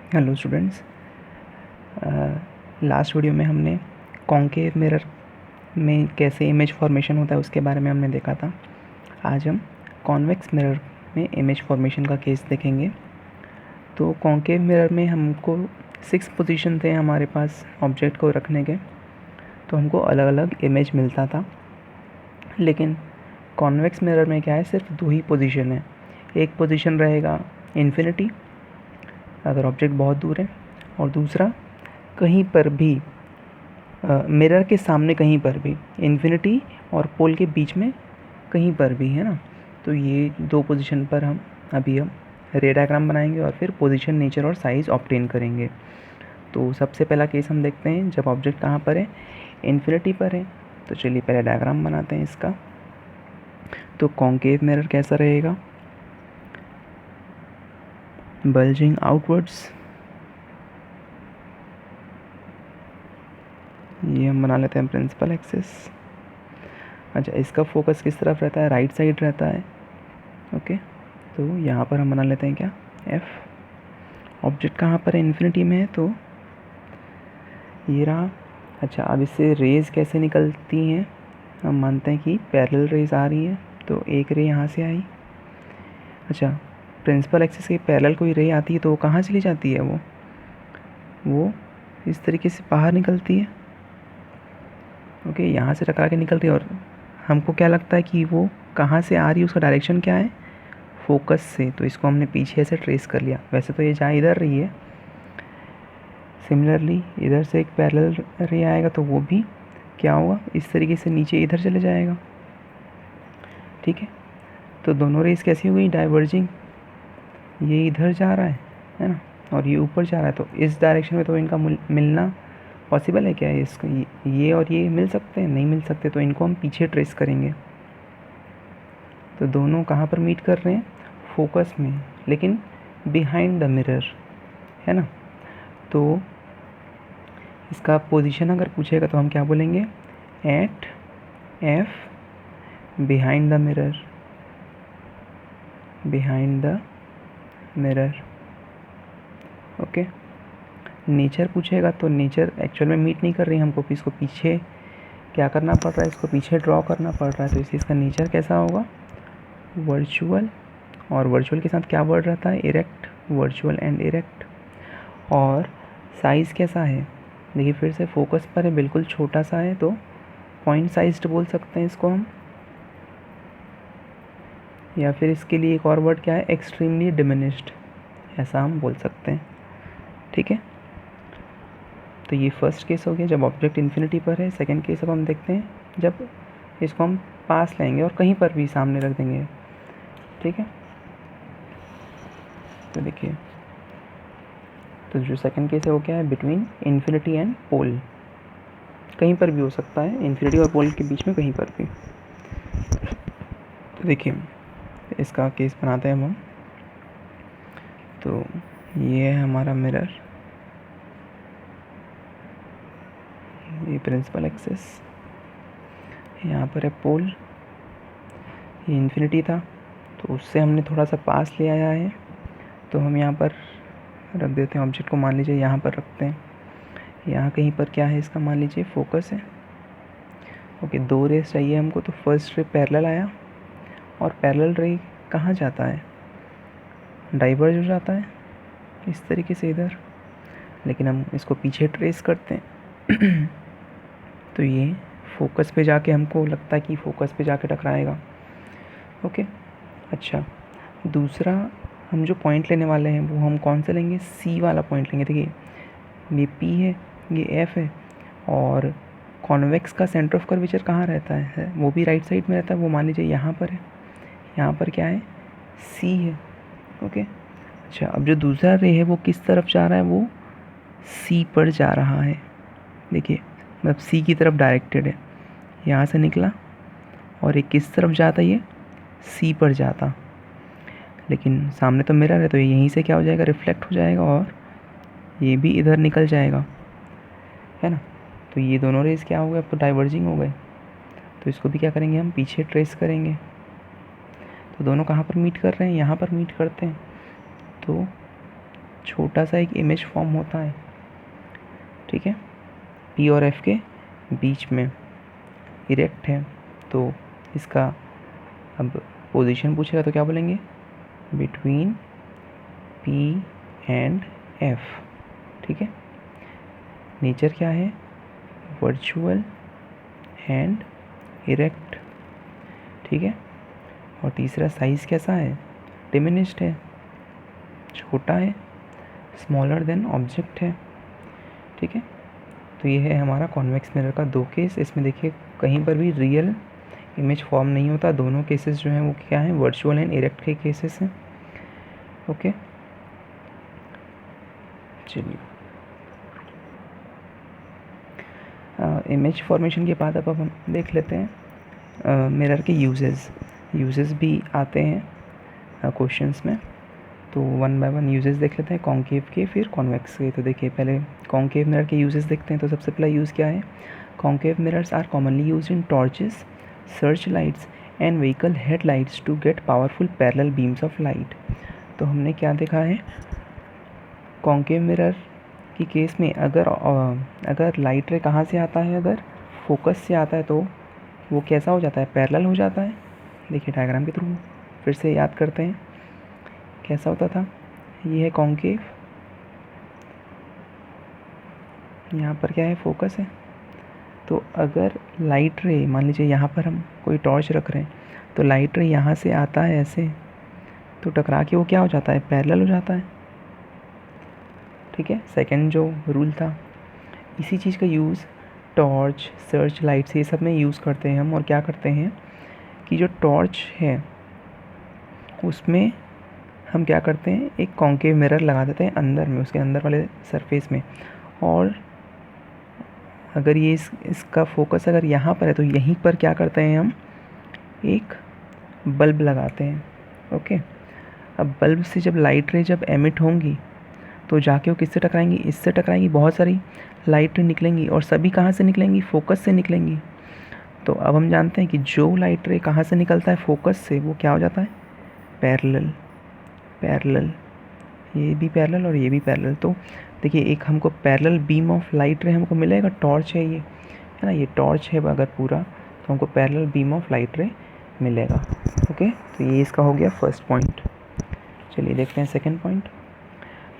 Hello students, last video में हमने concave mirror में कैसे इमेज फॉर्मेशन होता है उसके बारे में हमने देखा था। आज हम कॉन्वेक्स मिरर में इमेज फॉर्मेशन का केस देखेंगे। तो कॉन्केव मिरर में हमको 6 पोजीशन थे हमारे पास ऑब्जेक्ट को रखने के, तो हमको अलग अलग इमेज मिलता था। लेकिन कॉन्वेक्स मिरर में क्या है, सिर्फ 2 ही पोजीशन है। एक पोजीशन रहेगा इन्फिनिटी अगर ऑब्जेक्ट बहुत दूर है, और दूसरा कहीं पर भी मिरर के सामने कहीं पर भी, इन्फिनिटी और पोल के बीच में कहीं पर भी, है ना। तो ये 2 पोजीशन पर हम रे डायग्राम बनाएंगे और फिर पोजीशन, नेचर और साइज़ ऑब्टेन करेंगे। तो सबसे पहला केस हम देखते हैं जब ऑब्जेक्ट कहाँ पर है, इन्फिनिटी पर है। तो चलिए पहले डायग्राम बनाते हैं इसका। तो कॉन्केव मिरर कैसा रहेगा, बल्जिंग आउटवर्ड्स। ये हम बना लेते हैं प्रिंसिपल एक्सिस। अच्छा, इसका फोकस किस तरफ रहता है, राइट साइड रहता है। ओके, तो यहाँ पर हम बना लेते हैं क्या, एफ। ऑब्जेक्ट कहाँ पर है, इन्फिनिटी में है, तो ये रहा। अच्छा, अब इससे रेज़ कैसे निकलती हैं, हम मानते हैं कि पैरेलल रेज़ आ रही है। तो एक रे यहाँ से आई। अच्छा, प्रिंसिपल एक्सिस के पैरेलल कोई रे आती है तो वो कहाँ चली जाती है, वो इस तरीके से बाहर निकलती है। ओके, यहाँ से टकरा के निकल रही है, और हमको क्या लगता है कि वो कहाँ से आ रही है, उसका डायरेक्शन क्या है, फोकस से। तो इसको हमने पीछे से ट्रेस कर लिया। वैसे तो ये जा इधर रही है, सिमिलरली इधर से एक पैरेलल रे आएगा तो वो भी क्या होगा, इस तरीके से नीचे इधर चले जाएगा। ठीक है, तो दोनों रेस कैसी हो गई, डाइवर्जिंग। ये इधर जा रहा है ना, और ये ऊपर जा रहा है। तो इस डायरेक्शन में तो इनका मिलना पॉसिबल है क्या, इसको ये और ये मिल सकते हैं, नहीं मिल सकते। तो इनको हम पीछे ट्रेस करेंगे। तो दोनों कहाँ पर मीट कर रहे हैं, फोकस में, लेकिन बिहाइंड द मिरर, है ना। तो इसका पोजीशन अगर पूछेगा तो हम क्या बोलेंगे, at F behind the mirror, behind the mirror. Okay, nature पूछेगा तो नेचर एक्चुअल में मीट नहीं कर रही हमको, इसको पीछे क्या करना पड़ रहा है, इसको पीछे ड्रॉ करना पड़ रहा है। तो इसका नेचर कैसा होगा, वर्चुअल। और वर्चुअल के साथ क्या वर्ड रहता है, इरेक्ट, वर्चुअल एंड इरेक्ट। और साइज़ कैसा है, देखिए फिर से फोकस पर है, बिल्कुल छोटा सा है, तो पॉइंट साइज्ड बोल सकते हैं इसको हम। या फिर इसके लिए एक और वर्ड क्या है, एक्सट्रीमली डिमिनिश्ड, ऐसा हम बोल सकते हैं। ठीक है, तो ये फर्स्ट केस हो गया जब ऑब्जेक्ट इन्फिनिटी पर है। सेकंड केस अब हम देखते हैं जब इसको हम पास लेंगे और कहीं पर भी सामने रख देंगे। ठीक है, तो देखिए, तो जो सेकंड केस है वो क्या है, बिटवीन इन्फिनिटी एंड पोल, कहीं पर भी हो सकता है, इन्फिनिटी और पोल के बीच में कहीं पर भी। तो देखिए इसका केस बनाते हैं हम। तो ये है हमारा मिरर, ये प्रिंसिपल एक्सिस, यहाँ पर है पोल, ये इन्फिनिटी था तो उससे हमने थोड़ा सा पास ले आया है। तो हम यहाँ पर रख देते हैं ऑब्जेक्ट को, मान लीजिए यहाँ पर रखते हैं। यहाँ कहीं पर क्या है, इसका मान लीजिए फोकस है। ओके, 2 रेस चाहिए हमको, तो फर्स्ट रे पैरेलल आया, और पैरेलल रे कहाँ जाता है, डाइवर्ज हो जाता है इस तरीके से इधर। लेकिन हम इसको पीछे ट्रेस करते हैं तो ये फोकस पे जाके, हमको लगता है कि फोकस पे जाके टकराएगा। ओके, अच्छा, दूसरा हम जो पॉइंट लेने वाले हैं वो हम कौन सा लेंगे, सी वाला पॉइंट लेंगे। देखिए ये पी है, ये एफ है, और कॉन्वेक्स का सेंटर ऑफ कर्वेचर कहाँ रहता है, वो भी राइट साइड में रहता है। वो मान लीजिए यहाँ पर है, यहाँ पर क्या है, सी है। ओके, अच्छा, अब जो दूसरा रे है वो किस तरफ जा रहा है, वो सी पर जा रहा है। देखिए मतलब सी की तरफ डायरेक्टेड है, यहाँ से निकला और ये किस तरफ जाता, ये सी पर जाता। लेकिन सामने तो मिरर है, तो यहीं से क्या हो जाएगा, रिफ्लेक्ट हो जाएगा, और ये भी इधर निकल जाएगा, है ना। तो ये दोनों रेज क्या हो गए, अब तो डाइवर्जिंग हो गए। तो इसको भी क्या करेंगे, हम पीछे ट्रेस करेंगे। तो दोनों कहाँ पर मीट कर रहे हैं, यहाँ पर मीट करते हैं। तो छोटा सा एक इमेज फॉर्म होता है, ठीक है, P और F के बीच में, इरेक्ट है, तो इसका अब पोजीशन पूछेगा तो क्या बोलेंगे, बिटवीन P एंड F, ठीक है। नेचर क्या है, वर्चुअल एंड इरेक्ट, ठीक है। और तीसरा साइज़ कैसा है, डिमिनिश्ड है, छोटा है, स्मॉलर देन ऑब्जेक्ट है, ठीक है। तो ये है हमारा कॉन्वेक्स मिरर का 2 केस। इसमें देखिए कहीं पर भी रियल इमेज फॉर्म नहीं होता, दोनों केसेस जो हैं वो क्या हैं, वर्चुअल एंड इरेक्ट के केसेस हैं, ओके। चलिए इमेज फॉर्मेशन के बाद अब हम देख लेते हैं मिरर के यूजेस भी आते हैं क्वेश्चंस में, तो वन बाय वन यूजेस देख लेते हैं, कॉन्केव के फिर कॉन्वेक्स के। तो देखिए पहले कॉन्केव मिरर के यूजेस देखते हैं। तो सबसे पहला यूज़ क्या है, concave mirrors are commonly used in torches, search lights and vehicle headlights to get powerful parallel beams of light. तो हमने क्या देखा है, कॉन्केव मिरर की केस में अगर लाइट रे कहाँ से आता है, अगर फोकस से आता है तो वो कैसा हो जाता है, पैरेलल हो जाता है। देखिए डायग्राम के थ्रू फिर से याद करते हैं कैसा होता था। ये है कॉन्केव, यहाँ पर क्या है, फोकस है। तो अगर लाइट रे, मान लीजिए यहाँ पर हम कोई टॉर्च रख रहे हैं, तो लाइट रे यहाँ से आता है ऐसे, तो टकरा के वो क्या हो जाता है, पैरेलल हो जाता है, ठीक है। सेकंड जो रूल था, इसी चीज़ का यूज़ टॉर्च, सर्च लाइट्स, ये सब में यूज़ करते हैं हम। और क्या करते हैं कि जो टॉर्च है उसमें हम क्या करते हैं, एक कॉन्केव मिरर लगा देते हैं अंदर में, उसके अंदर वाले सरफेस में। और अगर ये इसका फोकस अगर यहाँ पर है तो यहीं पर क्या करते हैं हम, एक बल्ब लगाते हैं, ओके। अब बल्ब से जब लाइट रे जब एमिट होंगी तो जाके वो किससे टकराएंगी, इससे टकराएंगी, बहुत सारी लाइट रे निकलेंगी, और सभी कहाँ से निकलेंगी, फोकस से निकलेंगी। तो अब हम जानते हैं कि जो लाइट रे कहाँ से निकलता है, फोकस से, वो क्या हो जाता है, पैरेलल, ये भी पैरेलल और ये भी पैरेलल। तो देखिए एक हमको पैरेलल बीम ऑफ लाइट रे हमको मिलेगा, टॉर्च है ये, है ना, ये टॉर्च है अगर पूरा, तो हमको पैरेलल बीम ऑफ लाइट रे मिलेगा, ओके। तो ये इसका हो गया फर्स्ट पॉइंट। चलिए देखते हैं second point.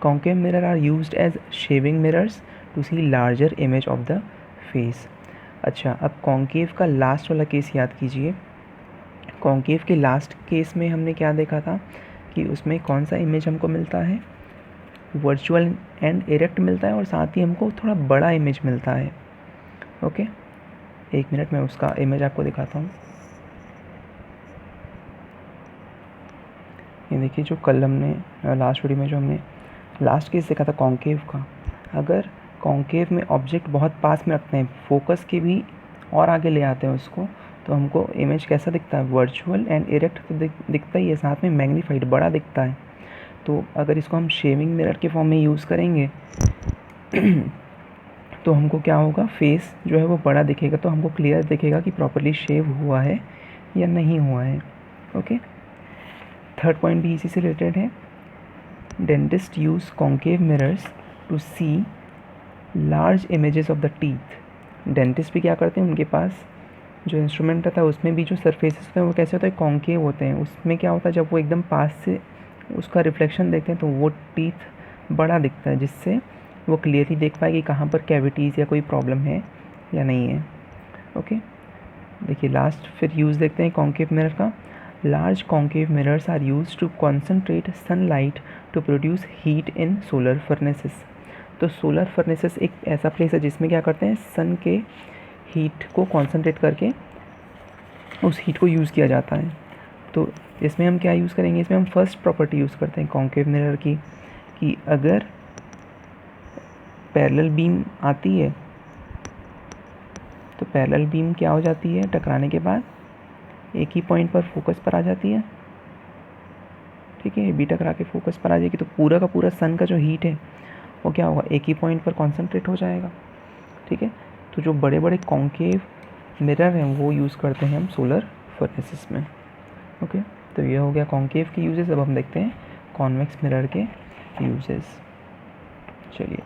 Concave mirror are used as shaving mirrors to see larger image of the face. अच्छा, अब कॉन्केव का लास्ट वाला केस याद कीजिए। कॉन्केव के लास्ट केस में हमने क्या देखा था कि उसमें कौन सा इमेज हमको मिलता है, वर्चुअल एंड इरेक्ट मिलता है, और साथ ही हमको थोड़ा बड़ा इमेज मिलता है, ओके। एक मिनट में उसका इमेज आपको दिखाता हूँ। ये देखिए जो कल हमने लास्ट वीडियो में जो हमने लास्ट केस देखा था कॉन्केव का, अगर कॉन्केव में ऑब्जेक्ट बहुत पास में रखते हैं, फोकस के भी और आगे ले आते हैं उसको, तो हमको इमेज कैसा दिखता है, वर्चुअल एंड इरेक्ट तो दिखता ही है, साथ में मैग्नीफाइड, बड़ा दिखता है। तो अगर इसको हम शेविंग मिरर के फॉर्म में यूज़ करेंगे तो हमको क्या होगा, फेस जो है वो बड़ा दिखेगा, तो हमको क्लियर दिखेगा कि प्रॉपर्ली शेव हुआ है या नहीं हुआ है, ओके। थर्ड पॉइंट भी इसी से रिलेटेड है। Dentist use concave mirrors to see large images of the teeth. Dentist भी क्या करते हैं, उनके पास जो इंस्ट्रूमेंट रहता है उसमें भी जो सरफेसेस होते हैं वो कैसे होते हैं, कॉन्केव होते हैं। उसमें क्या होता है, जब वो एकदम पास से उसका रिफ्लेक्शन देखते हैं तो वो टीथ बड़ा दिखता है, जिससे वो क्लियरली देख पाए कि कहाँ पर कैविटीज़ या कोई प्रॉब्लम है या नहीं है, ओके। देखिए लास्ट फिर यूज़ देखते हैं कॉन्केव मिरर का। Large concave mirrors are use to concentrate sunlight to produce heat in solar furnaces. तो सोलर फर्नेसेस एक ऐसा प्लेस है जिसमें क्या करते हैं, सन के हीट को कॉन्सेंट्रेट करके उस हीट को यूज़ किया जाता है। तो इसमें हम क्या यूज़ करेंगे, इसमें हम फर्स्ट प्रॉपर्टी यूज़ करते हैं कॉन्केव मिरर की, कि अगर पैरेलल बीम आती है तो पैरेलल बीम क्या हो जाती है, टकराने के बाद एक ही पॉइंट पर फोकस पर आ जाती है, ठीक है। बी टकरा के फोकस पर आ जाएगी तो पूरा का पूरा सन का जो हीट है वो क्या होगा, एक ही पॉइंट पर कॉन्सेंट्रेट हो जाएगा, ठीक है। तो जो बड़े बड़े कॉन्केव मिरर हैं वो यूज़ करते हैं हम सोलर फर्नेसेस में, ओके। तो ये हो गया कॉन्केव के यूजेस। अब हम देखते हैं कॉन्वेक्स मिरर के यूजेस। चलिए,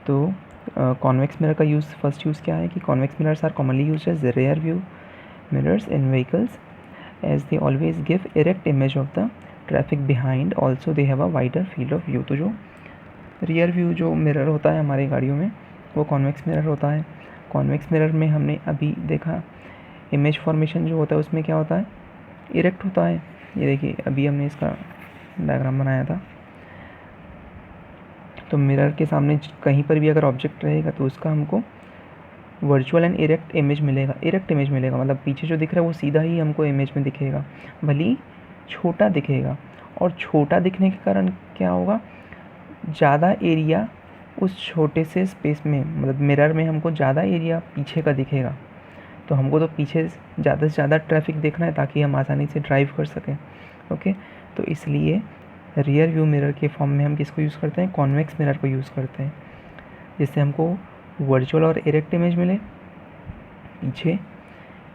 तो कॉन्वेक्स मिरर का फर्स्ट यूज़ क्या है कि convex mirrors are commonly used as rear view mirrors in vehicles as they always give erect image of the traffic behind, also they have a wider field of view. तो जो rear view जो mirror होता है हमारी गाड़ियों में वो convex mirror होता है। कॉन्वेक्स मिरर में हमने अभी देखा इमेज फॉर्मेशन जो होता है उसमें क्या होता है, इरेक्ट होता है। ये देखिए अभी हमने इसका डायग्राम बनाया था। तो मिरर के सामने कहीं पर भी अगर ऑब्जेक्ट रहेगा तो उसका हमको वर्चुअल एंड इरेक्ट इमेज मिलेगा। इरेक्ट इमेज मिलेगा मतलब पीछे जो दिख रहा है वो सीधा ही हमको इमेज में दिखेगा, भले ही छोटा दिखेगा। और छोटा दिखने के कारण क्या होगा, ज़्यादा एरिया उस छोटे से स्पेस में, मतलब मिरर में हमको ज़्यादा एरिया पीछे का दिखेगा। तो हमको तो पीछे ज़्यादा से ज़्यादा ट्रैफिक देखना है ताकि हम आसानी से ड्राइव कर सकें। ओके, तो इसलिए रियर व्यू मिरर के फॉर्म में हम किसको यूज़ करते हैं, कॉन्वेक्स मिरर को यूज़ करते हैं, जिससे हमको वर्चुअल और इरेक्ट इमेज मिले। पीछे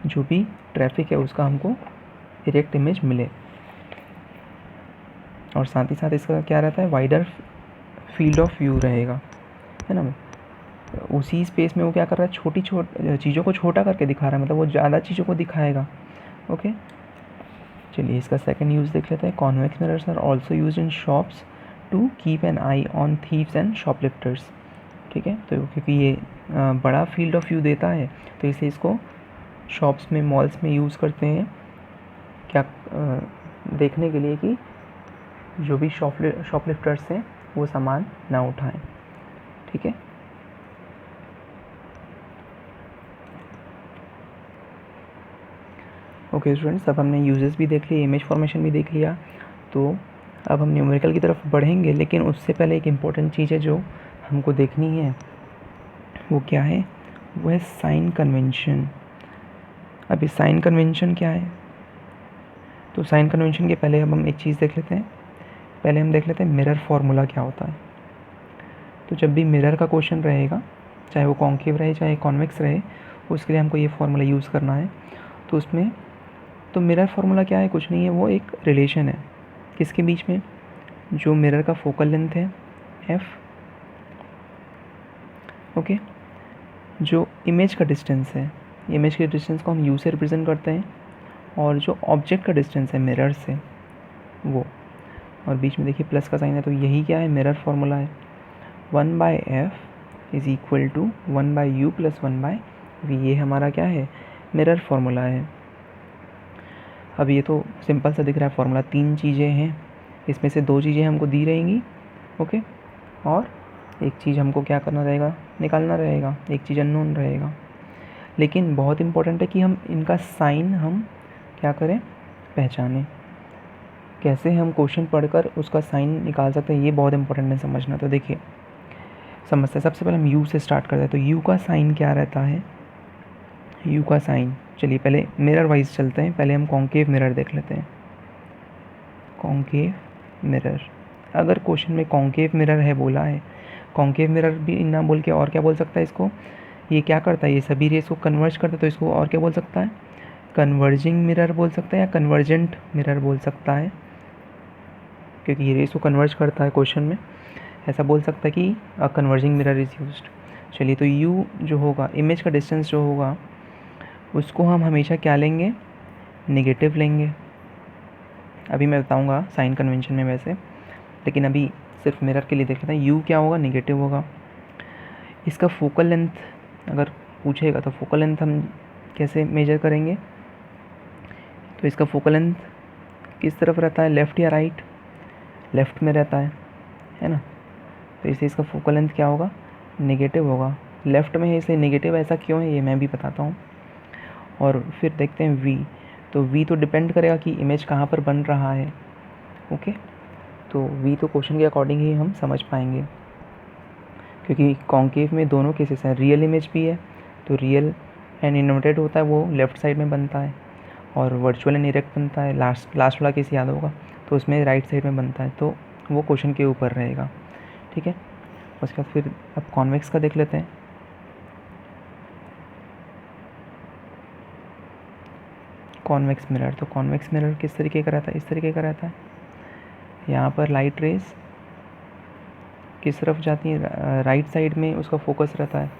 जो भी ट्रैफिक है उसका हमको इरेक्ट इमेज मिले, और साथ ही साथ इसका क्या रहता है, वाइडर फील्ड ऑफ व्यू रहेगा, है ना। उसी स्पेस में वो क्या कर रहा है, छोटी चीज़ों को छोटा करके दिखा रहा है, मतलब वो ज़्यादा चीज़ों को दिखाएगा। ओके, चलिए इसका सेकंड यूज़ देख लेते हैं। Convex mirrors are also use in shops to keep an eye on thieves and shoplifters. ठीक है, तो क्योंकि ये बड़ा फील्ड ऑफ व्यू देता है तो इसलिए इसको शॉप्स में, मॉल्स में यूज़ करते हैं, क्या देखने के लिए कि जो भी शॉपलिफ्टर्स हैं वो सामान ना उठाएं। ठीक है, ओके स्टूडेंट्स, अब हमने यूजेस भी देख लिए, इमेज फॉर्मेशन भी देख लिया। तो अब हम न्यूमेरिकल की तरफ बढ़ेंगे, लेकिन उससे पहले एक इम्पॉर्टेंट चीज़ है जो हमको देखनी है, वो क्या है, वो है साइन कन्वेंशन। अभी साइन कन्वेंशन क्या है, तो साइन कन्वेंशन के पहले अब हम एक चीज़ देख लेते हैं। पहले हम देख लेते हैं मिरर फार्मूला क्या होता है। तो जब भी मिरर का क्वेश्चन रहेगा, चाहे वो कॉन्केव रहे चाहे कॉन्वेक्स रहे, उसके लिए हमको ये फार्मूला यूज़ करना है। तो उसमें तो मिरर फार्मूला क्या है, कुछ नहीं है, वो एक रिलेशन है किसके बीच में, जो मिरर का फोकल लेंथ है f, ओके, जो इमेज का डिस्टेंस है, इमेज के डिस्टेंस को हम u से रिप्रेजेंट करते हैं, और जो ऑब्जेक्ट का डिस्टेंस है मिरर से वो, और बीच में देखिए प्लस का साइन है, तो यही क्या है, मिरर फार्मूला है। 1/f is equal to 1/u plus 1/v, ये हमारा क्या है, मिरर फार्मूला है। अब ये तो सिंपल सा दिख रहा है फार्मूला, 3 चीज़ें हैं, इसमें से 2 चीज़ें हमको दी रहेंगी, ओके, और एक चीज़ हमको क्या करना रहेगा, निकालना रहेगा, एक चीज़ अननोन रहेगा। लेकिन बहुत इम्पोर्टेंट है कि हम इनका साइन हम क्या करें, पहचानें। कैसे हम क्वेश्चन पढ़कर उसका साइन निकाल सकते हैं, ये बहुत इंपॉर्टेंट है समझना। तो देखिए समझते हैं, सबसे पहले हम यू से स्टार्ट करते हैं। तो यू का साइन क्या रहता है, यू का साइन, चलिए पहले मिरर वाइज चलते हैं। पहले हम कॉन्केव मिरर देख लेते हैं। कॉन्केव मिरर, अगर क्वेश्चन में कॉन्केव मिरर है बोला है, कॉन्केव मिरर भी ना बोल के और क्या बोल सकता है इसको, ये क्या करता है, ये सभी रेस को कन्वर्ज करता है, तो इसको और क्या बोल सकता है, कन्वर्जिंग मिरर बोल सकता है या कन्वर्जेंट मिरर बोल सकता है, क्योंकि ये रेस को कन्वर्ज करता है क्वेश्चन में, ऐसा बोल सकता है कि कन्वर्जिंग मिरर इज़ यूज्ड। चलिए, तो यू जो होगा, इमेज का डिस्टेंस जो होगा, उसको हम हमेशा क्या लेंगे, नेगेटिव लेंगे। अभी मैं बताऊंगा साइन कन्वेंशन में वैसे, लेकिन अभी सिर्फ मिरर के लिए देख लेते हैं। यू क्या होगा, नेगेटिव होगा। इसका फोकल लेंथ अगर पूछेगा तो फोकल लेंथ हम कैसे मेजर करेंगे, तो इसका फोकल लेंथ किस तरफ रहता है, लेफ़्ट या राइट, लेफ़्ट में रहता है ना, तो इसलिए इसका फोकल लेंथ क्या होगा, नेगेटिव होगा। लेफ़्ट में है इसलिए नेगेटिव, ऐसा क्यों है ये मैं भी बताता हूँ। और फिर देखते हैं वी, तो वी तो डिपेंड करेगा कि इमेज कहाँ पर बन रहा है, ओके, तो वी तो क्वेश्चन के अकॉर्डिंग ही हम समझ पाएंगे, क्योंकि कॉन्केव में दोनों केसेस हैं, रियल इमेज भी है, तो रियल एंड इन्वर्टेड होता है वो लेफ़्ट साइड में बनता है, और वर्चुअल एंड इरेक्ट बनता है, लास्ट वाला केस याद होगा, तो उसमें राइट साइड में बनता है, तो वो क्वेश्चन के ऊपर रहेगा। ठीक है, उसके बाद फिर अब कॉन्वेक्स का देख लेते हैं। कॉन्वेक्स मिरर, तो कॉन्वेक्स मिरर किस तरीके का रहता है, इस तरीके का रहता है। यहाँ पर लाइट रेज किस तरफ जाती है, राइट साइड में उसका फोकस रहता है,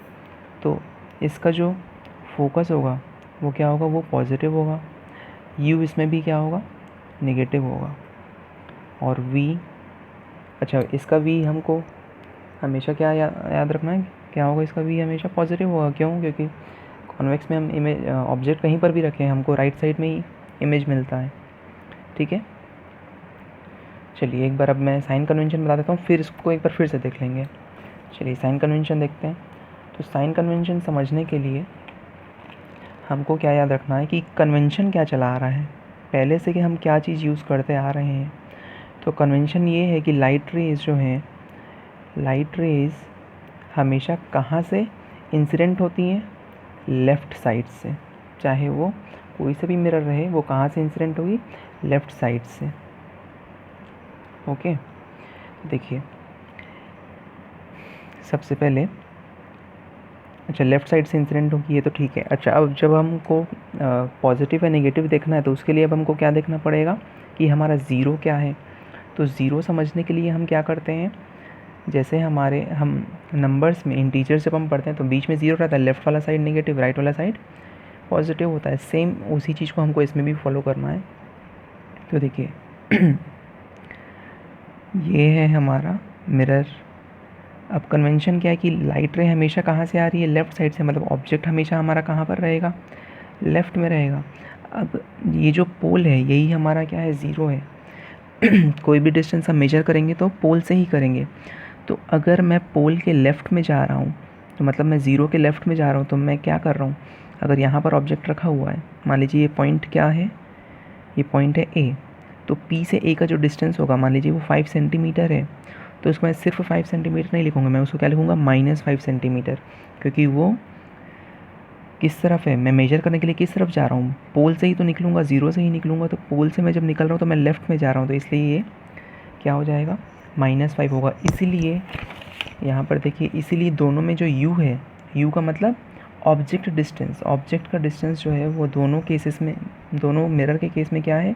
तो इसका जो फोकस होगा वो क्या होगा, वो पॉजिटिव होगा। यू इसमें भी क्या होगा, नेगेटिव होगा। और वी, अच्छा इसका वी हमको हमेशा क्या याद रखना है, क्या होगा, इसका वी हमेशा पॉजिटिव होगा। क्यों? क्योंकि कॉन्वेक्स में हम इमेज ऑब्जेक्ट कहीं पर भी रखें हमको राइट साइड में ही इमेज मिलता है। ठीक है, चलिए एक बार अब मैं साइन कन्वेंशन बता देता हूँ, फिर इसको एक बार फिर से देख लेंगे। चलिए साइन कन्वेंशन देखते हैं। तो साइन कन्वेंशन समझने के लिए हमको क्या याद रखना है कि कन्वेंशन क्या चला आ रहा है पहले से, कि हम क्या चीज़ यूज़ करते आ रहे हैं। तो कन्वेंशन ये है कि लाइट रेज जो हैं, लाइट रेज हमेशा कहाँ से इंसिडेंट होती हैं, लेफ़्ट साइड से। चाहे वो कोई सा भी मिरर रहे, वो कहाँ से इंसिडेंट होगी, लेफ़्ट साइड से। ओके, देखिए सबसे पहले, अच्छा लेफ़्ट साइड से इंसिडेंट होगी, ये तो ठीक है। अच्छा अब जब हमको पॉजिटिव या नेगेटिव देखना है, तो उसके लिए अब हमको क्या देखना पड़ेगा कि हमारा ज़ीरो क्या है। तो ज़ीरो समझने के लिए हम क्या करते हैं, जैसे हम नंबर्स में इंटीजर्स जब हम पढ़ते हैं तो बीच में ज़ीरो रहता है, लेफ़्ट वाला साइड नेगेटिव, राइट वाला साइड पॉजिटिव होता है। सेम उसी चीज़ को हमको इसमें भी फॉलो करना है। तो देखिए ये है हमारा मिरर। अब कन्वेंशन क्या है कि लाइट रे हमेशा कहाँ से आ रही है, लेफ़्ट साइड से, मतलब ऑब्जेक्ट हमेशा हमारा कहाँ पर रहेगा, लेफ़्ट में रहेगा। अब ये जो पोल है यही हमारा क्या है, ज़ीरो है। कोई भी डिस्टेंस हम मेजर करेंगे तो पोल से ही करेंगे। तो अगर मैं पोल के लेफ़्ट में जा रहा हूँ, तो मतलब मैं ज़ीरो के लेफ़्ट में जा रहा हूँ, तो मैं क्या कर रहा हूँ, अगर यहाँ पर ऑब्जेक्ट रखा हुआ है, मान लीजिए ये पॉइंट क्या है, ये पॉइंट है ए, तो पी से ए का जो डिस्टेंस होगा, मान लीजिए वो 5 सेंटीमीटर है, तो उसको मैं सिर्फ 5 सेंटीमीटर नहीं लिखूँगा, मैं उसको क्या लिखूँगा, -5 सेंटीमीटर। क्योंकि वो किस तरफ है, मैं मेजर करने के लिए किस तरफ जा रहा हूँ, पोल से ही तो निकलूँगा, ज़ीरो से ही निकलूँगा। तो पोल से मैं जब निकल रहा हूँ तो मैं लेफ़्ट में जा रहा हूँ, तो इसलिए ये क्या हो जाएगा, -5 होगा। इसीलिए यहाँ पर देखिए, इसीलिए दोनों में जो u है, u का मतलब ऑब्जेक्ट डिस्टेंस, ऑब्जेक्ट का डिस्टेंस जो है वो दोनों केसेस में, दोनों मिरर के केस में क्या है,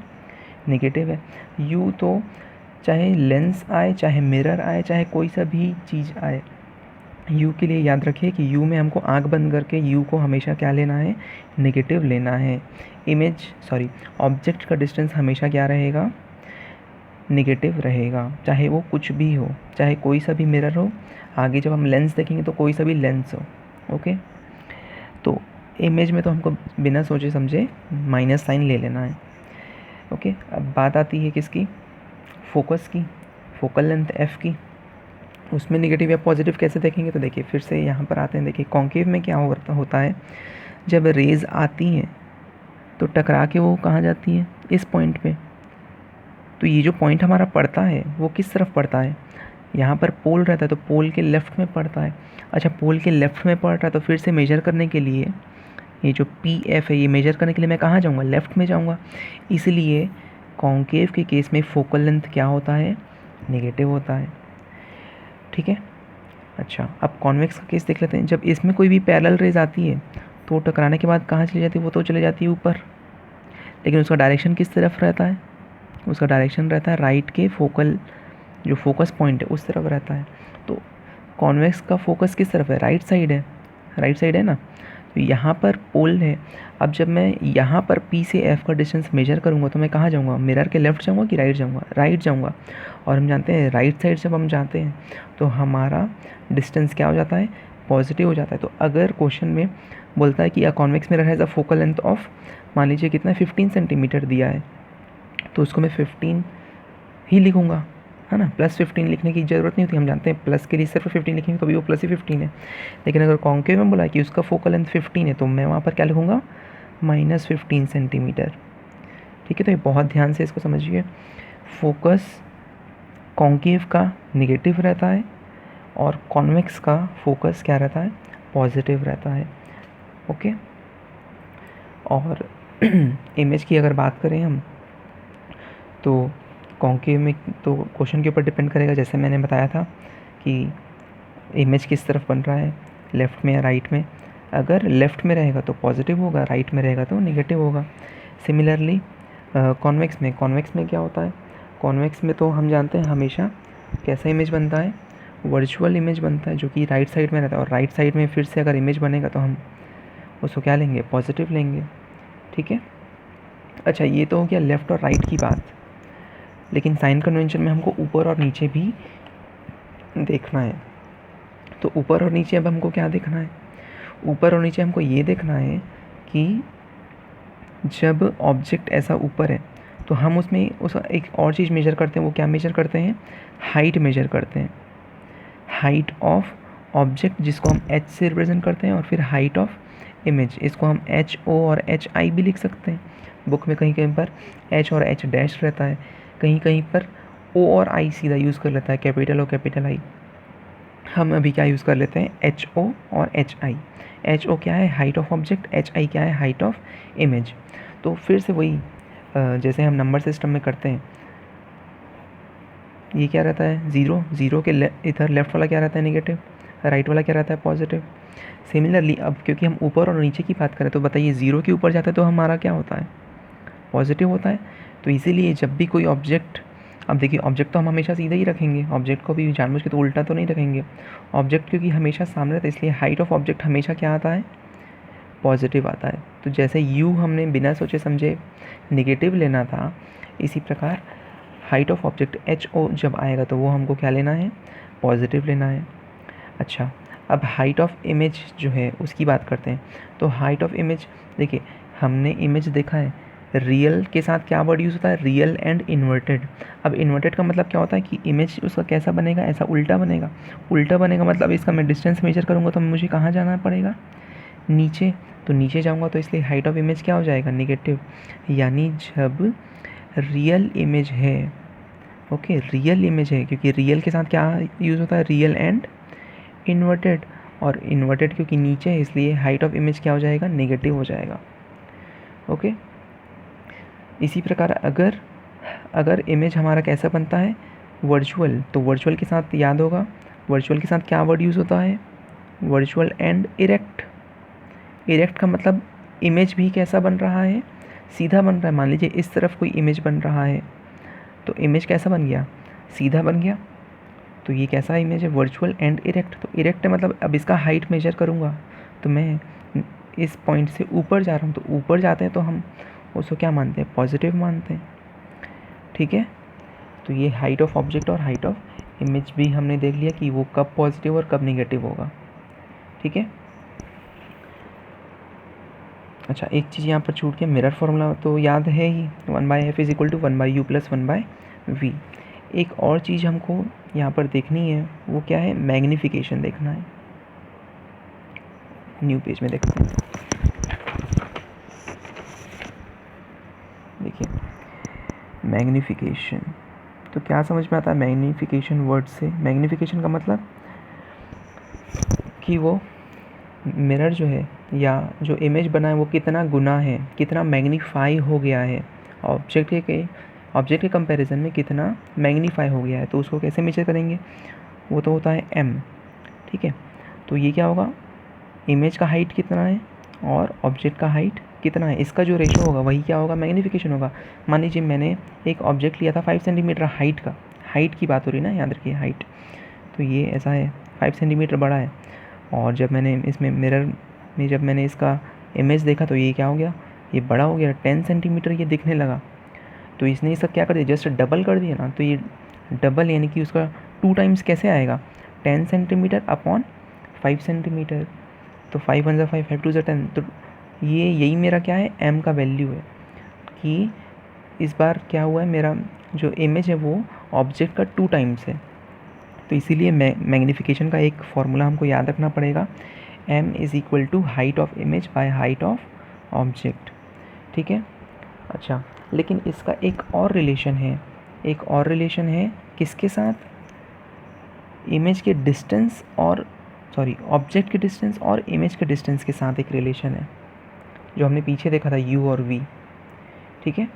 नेगेटिव है। u तो चाहे लेंस आए, चाहे मिरर आए, चाहे कोई सा भी चीज़ आए, u के लिए याद रखिए कि u में हमको आंख बंद करके u को हमेशा क्या लेना है, नेगेटिव लेना है। ऑब्जेक्ट का डिस्टेंस हमेशा क्या रहेगा, नेगेटिव रहेगा, चाहे वो कुछ भी हो, चाहे कोई सा भी मिरर हो। आगे जब हम लेंस देखेंगे तो कोई सा भी लेंस हो। ओके, तो इमेज में तो हमको बिना सोचे समझे माइनस साइन ले लेना है। ओके, अब बात आती है किसकी, फोकस की, फोकल लेंथ एफ की। उसमें नेगेटिव या पॉजिटिव कैसे देखेंगे, तो देखिए फिर से यहाँ पर आते हैं। देखिए कॉन्केव में क्या होता है, जब रेज आती हैं तो टकरा के वो कहाँ जाती हैं, इस पॉइंट पे। तो ये जो पॉइंट हमारा पड़ता है वो किस तरफ पड़ता है, यहाँ पर पोल रहता है तो पोल के लेफ़्ट में पड़ता है। अच्छा पोल के लेफ़्ट में पड़ रहा है, तो फिर से मेजर करने के लिए ये जो पी एफ है, ये मेजर करने के लिए मैं कहाँ जाऊँगा, लेफ़्ट में जाऊँगा। इसलिए कॉन्केव के केस में फोकल लेंथ क्या होता है, नेगेटिव होता है। ठीक है, अच्छा अब कॉन्वेक्स का केस देख लेते हैं। जब इसमें कोई भी पैरेलल रेज आती है तो टकराने के बाद कहाँ चली जाती है, वो तो चले जाती है ऊपर, लेकिन उसका डायरेक्शन किस तरफ रहता है, उसका डायरेक्शन रहता है राइट के फोकल, जो फोकस पॉइंट है उस तरफ रहता है। तो कॉन्वेक्स का फोकस किस तरफ है, राइट साइड है, राइट साइड है ना। तो यहाँ पर पोल है। अब जब मैं यहाँ पर P से F का डिस्टेंस मेजर करूँगा तो मैं कहाँ जाऊँगा, मिरर के लेफ़्ट जाऊँगा कि राइट जाऊँगा, राइट जाऊँगा। और हम जानते हैं राइट साइड जब हम जाते हैं तो हमारा डिस्टेंस क्या हो जाता है, पॉजिटिव हो जाता है। तो अगर क्वेश्चन में बोलता है कि a convex mirror has a focal length of, मान लीजिए कितना 15 सेंटीमीटर दिया है, तो उसको मैं 15 ही लिखूँगा, है ना। +15 लिखने की ज़रूरत नहीं होती, हम जानते हैं प्लस के लिए सिर्फ 15 लिखेंगे तो भी वो प्लस ही 15 है। लेकिन अगर कॉन्केव में बोला कि उसका फोकल लेंथ 15 है तो मैं वहाँ पर क्या लिखूँगा, -15 सेंटीमीटर। ठीक है, तो ये बहुत ध्यान से इसको समझिए। फोकस कॉन्केव का नेगेटिव रहता है और कॉन्वेक्स का फोकस क्या रहता है, पॉजिटिव रहता है। ओके, और इमेज की अगर बात करें हम, तो कॉन्केव में तो क्वेश्चन के ऊपर डिपेंड करेगा, जैसे मैंने बताया था कि इमेज किस तरफ बन रहा है, लेफ़्ट में या राइट में। अगर लेफ़्ट में रहेगा तो पॉजिटिव होगा, राइट में रहेगा तो नेगेटिव होगा। सिमिलरली कॉन्वेक्स में क्या होता है, कॉन्वेक्स में तो हम जानते हैं हमेशा कैसा इमेज बनता है, वर्चुअल इमेज बनता है जो कि राइट साइड में रहता है, और राइट साइड में फिर से अगर इमेज बनेगा तो हम उसको क्या लेंगे, पॉजिटिव लेंगे। ठीक है। अच्छा, ये तो हो गया लेफ़्ट और राइट की बात, लेकिन साइन कन्वेंशन में हमको ऊपर और नीचे भी देखना है। तो ऊपर और नीचे अब हमको क्या देखना है, ऊपर और नीचे हमको ये देखना है कि जब ऑब्जेक्ट ऐसा ऊपर है तो हम उसमें उस एक और चीज़ मेजर करते हैं। वो क्या मेजर करते हैं, हाइट मेजर करते हैं, हाइट ऑफ ऑब्जेक्ट जिसको हम h से रिप्रेजेंट करते हैं, और फिर हाइट ऑफ इमेज, इसको हम HO और HI भी लिख सकते हैं। बुक में कहीं कहीं पर H और H डैश रहता है, कहीं कहीं पर O और I सीधा यूज़ कर लेता है, कैपिटल और कैपिटल I। हम अभी क्या यूज़ कर लेते हैं, HO और HI। HO क्या है, हाइट ऑफ ऑब्जेक्ट, HI क्या है, हाइट ऑफ इमेज। तो फिर से वही जैसे हम नंबर सिस्टम में करते हैं, ये क्या रहता है, ज़ीरो, ज़ीरो के इधर लेफ़्ट वाला क्या रहता है, नेगेटिव, राइट वाला क्या रहता है, पॉजिटिव। सिमिलरली अब क्योंकि हम ऊपर और नीचे की बात करें तो बताइए, ज़ीरो के ऊपर जाता है तो हमारा क्या होता है, पॉजिटिव होता है। तो इसीलिए जब भी कोई ऑब्जेक्ट, अब देखिए ऑब्जेक्ट तो हम हमेशा सीधा ही रखेंगे, ऑब्जेक्ट को भी जानबूझ के तो उल्टा तो नहीं रखेंगे। ऑब्जेक्ट क्योंकि हमेशा सामने रहता है, इसलिए हाइट ऑफ ऑब्जेक्ट हमेशा क्या आता है, पॉजिटिव आता है। तो जैसे यू हमने बिना सोचे समझे नेगेटिव लेना था, इसी प्रकार हाइट ऑफ ऑब्जेक्ट HO जब आएगा तो वो हमको क्या लेना है, पॉजिटिव लेना है। अच्छा, अब हाइट ऑफ इमेज जो है उसकी बात करते हैं। तो हाइट ऑफ इमेज, देखिए हमने इमेज देखा है, रियल के साथ क्या वर्ड यूज़ होता है, रियल एंड इन्वर्टेड। अब इन्वर्टेड का मतलब क्या होता है कि इमेज उसका कैसा बनेगा, ऐसा उल्टा बनेगा। उल्टा बनेगा मतलब इसका मैं डिस्टेंस मेजर करूँगा तो मुझे कहाँ जाना पड़ेगा, नीचे। तो नीचे जाऊँगा तो इसलिए हाइट ऑफ इमेज क्या हो जाएगा, नेगेटिव। यानी जब रियल इमेज है, ओके, रियल इमेज है, क्योंकि रियल के साथ क्या यूज़ होता है, रियल एंड इन्वर्टेड, और इन्वर्टेड क्योंकि नीचे है इसलिए हाइट ऑफ इमेज क्या हो जाएगा, नेगेटिव हो जाएगा। ओके। इसी प्रकार अगर इमेज हमारा कैसा बनता है, वर्चुअल, तो वर्चुअल के साथ याद होगा, वर्चुअल के साथ क्या वर्ड यूज़ होता है, वर्चुअल एंड इरेक्ट। इरेक्ट का मतलब इमेज भी कैसा बन रहा है, सीधा बन रहा है। मान लीजिए इस तरफ कोई इमेज बन रहा है तो इमेज कैसा बन गया, सीधा बन गया। तो ये कैसा इमेज है, वर्चुअल एंड इरेक्ट। तो इरेक्ट मतलब अब इसका हाइट मेजर करूँगा तो मैं इस पॉइंट से ऊपर जा रहा हूँ, तो ऊपर जाते हैं तो हम उसको क्या मानते हैं, पॉजिटिव मानते हैं। ठीक है। तो ये हाइट ऑफ ऑब्जेक्ट और हाइट ऑफ इमेज भी हमने देख लिया कि वो कब पॉजिटिव और कब नेगेटिव होगा। ठीक है। अच्छा, एक चीज़ यहाँ पर छूट गया, मिरर फार्मूला तो याद है ही, 1/f = 1/u + 1/v। एक और चीज़ हमको यहाँ पर देखनी है, वो क्या है, मैग्नीफिकेशन देखना है। न्यू पेज में देखते हैं। देखिए मैग्नीफिकेशन, तो क्या समझ में आता है मैग्नीफिकेशन वर्ड से, मैग्नीफिकेशन का मतलब कि वो मिरर जो है या जो इमेज बना है वो कितना गुना है, कितना मैग्नीफाई हो गया है, ऑब्जेक्ट के कंपैरिजन में कितना मैग्नीफाई हो गया है। तो उसको कैसे मेजर करेंगे, वो तो होता है m। ठीक है। तो ये क्या होगा, इमेज का हाइट कितना है और ऑब्जेक्ट का हाइट कितना है, इसका जो रेशो होगा वही क्या होगा, मैग्नीफिकेशन होगा। मान लीजिए मैंने एक ऑब्जेक्ट लिया था 5 सेंटीमीटर हाइट का, हाइट की बात हो रही है ना, याद रखिए हाइट। तो ये ऐसा है, 5 सेंटीमीटर बड़ा है, और जब मैंने इसमें मिरर में जब मैंने इसका इमेज देखा तो ये क्या हो गया, ये बड़ा हो गया, 10 सेंटीमीटर ये दिखने लगा। तो इसने इसका क्या कर दिया, जस्ट डबल कर दिया ना। तो ये डबल यानी कि उसका 2 टाइम्स कैसे आएगा, 10 सेंटीमीटर अपॉन 5 सेंटीमीटर। तो 5 1 ज़ा 5, 5 2 ज़ा 10। तो ये यही मेरा क्या है, m का वैल्यू है कि इस बार क्या हुआ है, मेरा जो इमेज है वो ऑब्जेक्ट का 2 टाइम्स है। तो इसीलिए मैग्नीफिकेशन का एक फार्मूला हमको याद रखना पड़ेगा, m = height of image by height of object. ठीक है। अच्छा, लेकिन इसका एक और रिलेशन है, एक और रिलेशन है किसके साथ, इमेज के डिस्टेंस और ऑब्जेक्ट के डिस्टेंस और इमेज के डिस्टेंस के साथ एक रिलेशन है, जो हमने पीछे देखा था u और v। ठीक है।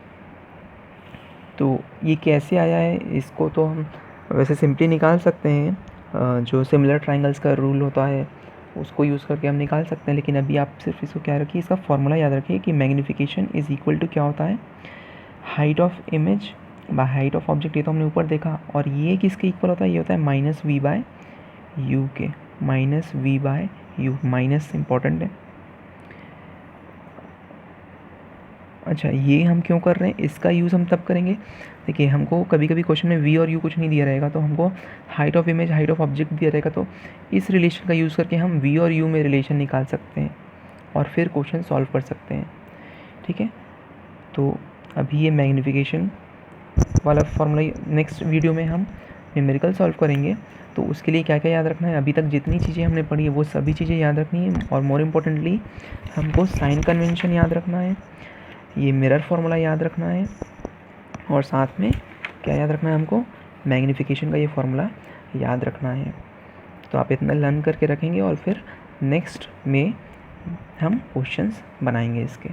तो ये कैसे आया है, इसको तो हम वैसे सिंपली निकाल सकते हैं, जो सिमिलर ट्रायंगल्स का रूल होता है उसको यूज़ करके हम निकाल सकते हैं। लेकिन अभी आप सिर्फ इसको क्या रखिए, इसका फॉर्मूला याद रखिए कि मैग्नीफिकेशन = क्या होता है, height of image by height of object. ये तो हमने ऊपर देखा, और ये किसके इक्वल होता है, ये होता है -v/m। यू के minus v by u, minus important है। अच्छा, ये हम क्यों कर रहे हैं, इसका यूज़ हम तब करेंगे, देखिए हमको कभी कभी क्वेश्चन में वी और यू कुछ नहीं दिया रहेगा, तो हमको height of image, height of object दिया रहेगा, तो इस रिलेशन का यूज़ करके हम वी और यू में रिलेशन निकाल सकते हैं और फिर क्वेश्चन सॉल्व कर सकते हैं। ठीक है, तो अभी ये मैग्नीफिकेशन वाला फॉर्मूला नेक्स्ट वीडियो में हम न्यूमेरिकल सॉल्व करेंगे। तो उसके लिए क्या क्या याद रखना है, अभी तक जितनी चीज़ें हमने पढ़ी है वो सभी चीज़ें याद रखनी है, और मोर इम्पोर्टेंटली हमको साइन कन्वेंशन याद रखना है, ये मिरर फार्मूला याद रखना है, और साथ में क्या याद रखना है हमको, मैग्नीफिकेशन का ये फार्मूला याद रखना है। तो आप इतना लर्न करके रखेंगे और फिर नेक्स्ट में हम क्वेश्चंस बनाएंगे इसके।